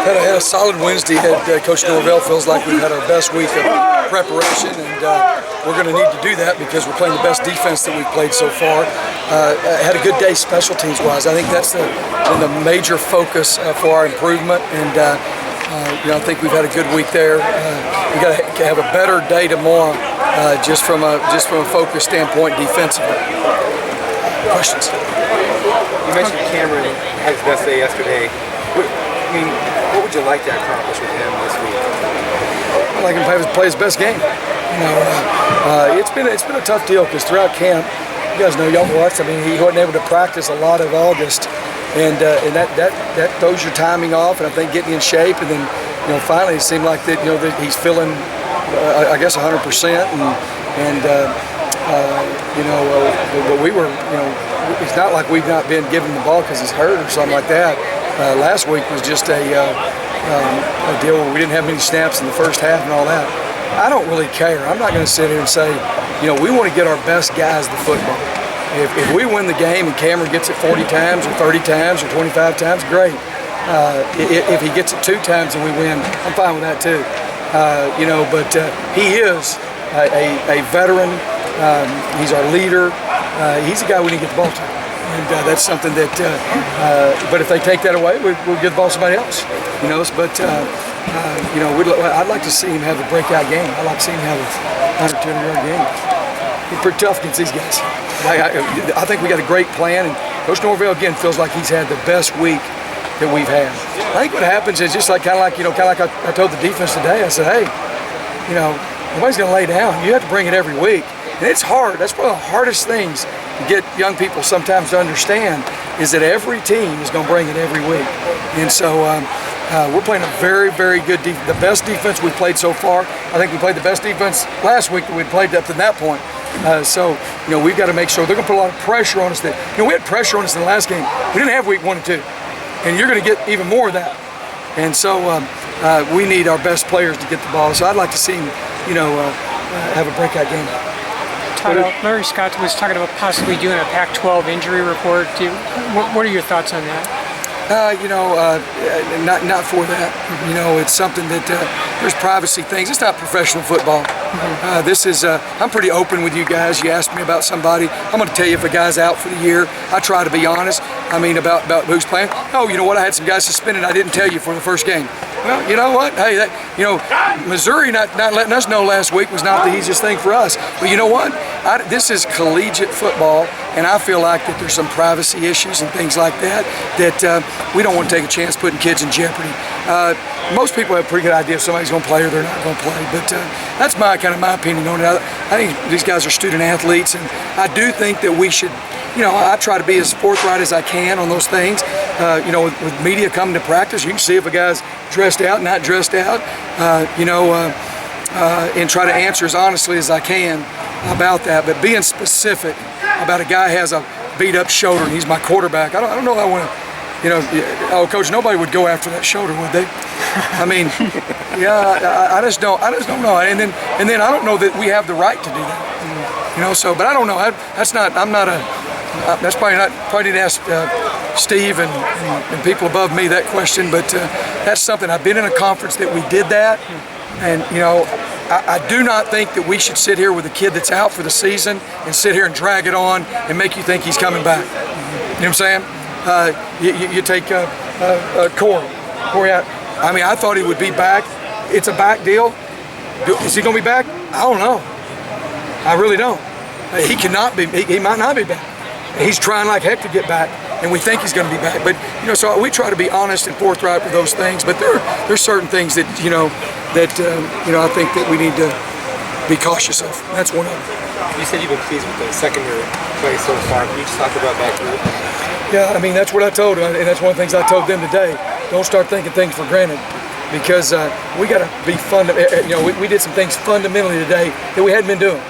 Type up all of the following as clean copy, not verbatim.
Had a solid Wednesday. Coach Norvell feels like we've had our best week of preparation, and we're going to need to do that because we're playing the best defense that we've played so far. Had a good day special teams wise. I think that's been the major focus for our improvement, and I think we've had a good week there. We got to have a better day tomorrow, just from a focus standpoint defensively. Questions? You mentioned Cameron had his best day yesterday. What would you like to accomplish with him this week? I'd like him to play his best game. It's been a tough deal because throughout camp, you guys know, y'all watched. He wasn't able to practice a lot of August, and that throws your timing off. And I think getting in shape, and then finally it seemed like that that he's feeling, I guess 100%. But we were, it's not like we've not been giving the ball because he's hurt or something like that. Last week was just a deal where we didn't have many snaps in the first half and all that. I don't really care. I'm not going to sit here and say, we want to get our best guys the football. If we win the game and Cameron gets it 40 times or 30 times or 25 times, great. If he gets it 2 times and we win, I'm fine with that too. But he is a veteran. He's our leader. He's the guy we need to get the ball to. And that's something that, but if they take that away, we'll give the ball to somebody else. But I'd like to see him have a breakout game. I'd like to see him have a 100, 200-yard game. He's pretty tough against these guys. I think we got a great plan, and Coach Norvell again feels like he's had the best week that we've had. I think what happens is just like kind of like I told the defense today. I said, hey, nobody's going to lay down. You have to bring it every week. And it's hard. That's one of the hardest things to get young people sometimes to understand is that every team is going to bring it every week. And so we're playing a very, very good defense, the best defense we've played so far. I think we played the best defense last week that we'd played up to that point. We've got to make sure they're going to put a lot of pressure on us. We had pressure on us in the last game. We didn't have week 1 and 2. And you're going to get even more of that. And so we need our best players to get the ball. So I'd like to see him, have a breakout game. Larry Scott was talking about possibly doing a Pac-12 injury report. What are your thoughts on that? Not for that. It's something that there's privacy things. It's not professional football. This is. I'm pretty open with you guys. You asked me about somebody. I'm going to tell you if a guy's out for the year. I try to be honest. About who's playing. Oh, you know what? I had some guys suspended. I didn't tell you for the first game. Well, you know what? Hey, Missouri not letting us know last week was not the easiest thing for us. But you know what? This is collegiate football, and I feel like that there's some privacy issues and things like that we don't want to take a chance putting kids in jeopardy. Most people have a pretty good idea if somebody's going to play or they're not going to play, but that's my opinion on it. I think these guys are student athletes, and I do think that we should. I try to be as forthright as I can on those things. With media coming to practice, you can see if a guy's dressed out, not dressed out, and try to answer as honestly as I can about that. But being specific about a guy has a beat-up shoulder and he's my quarterback, I don't know if I want to, Coach, nobody would go after that shoulder, would they? I just don't know. And then I don't know that we have the right to do that. But I don't know. That's probably didn't ask Steve and people above me that question, but that's something. I've been in a conference that we did that, and I do not think that we should sit here with a kid that's out for the season and sit here and drag it on and make you think he's coming back. You know what I'm saying? You take Corey out. I thought he would be back. It's a back deal. Is he going to be back? I don't know. I really don't. He cannot be. He might not be back. He's trying like heck to get back, and we think he's going to be back. But so we try to be honest and forthright with those things. But there's certain things that I think that we need to be cautious of. That's one of them. You said you've been pleased with the secondary play so far. Can you just talk about that group? Yeah, that's what I told them, and that's one of the things I told them today. Don't start thinking things for granted, because we got to be we did some things fundamentally today that we hadn't been doing.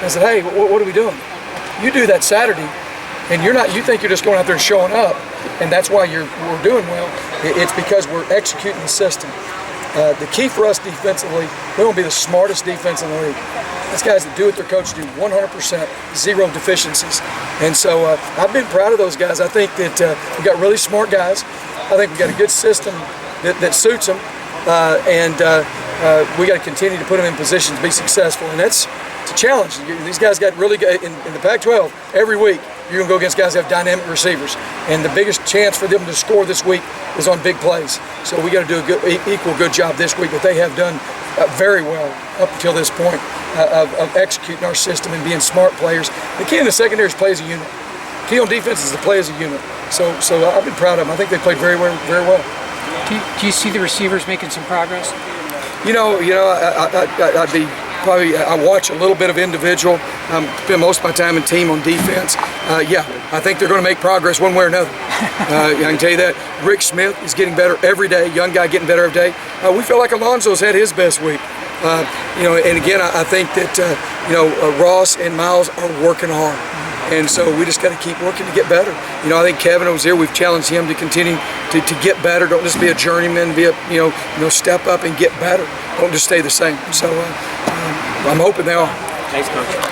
I said, hey, what are we doing? You do that Saturday. And you think you're just going out there and showing up, and that's why we're doing well. It's because we're executing the system. The key for us defensively, we won't be the smartest defense in the league. These guys that do what their coach do, 100%, zero deficiencies. And so I've been proud of those guys. I think that we got really smart guys. I think we got a good system that suits them, and we got to continue to put them in position to be successful, and it's a challenge. These guys got really good in the Pac-12 every week. You're going to go against guys that have dynamic receivers, and the biggest chance for them to score this week is on big plays. So we got to do a equal good job this week, but they have done very well up until this point of executing our system and being smart players. The key in the secondary is play as a unit. Key on defense is to play as a unit. So I've been proud of them. I think they played very well. Very well. Do you see the receivers making some progress? I'd be probably. I watch a little bit of individual. Spend most of my time in team on defense. Yeah, I think they're going to make progress one way or another. I can tell you that. Rick Smith is getting better every day. Young guy getting better every day. We feel like Alonzo's had his best week. And again, I think that Ross and Miles are working hard. And so we just got to keep working to get better. I think Kevin was here. We've challenged him to continue to get better. Don't just be a journeyman. Be a step up and get better. Don't just stay the same. So I'm hoping they are. Thanks, Coach.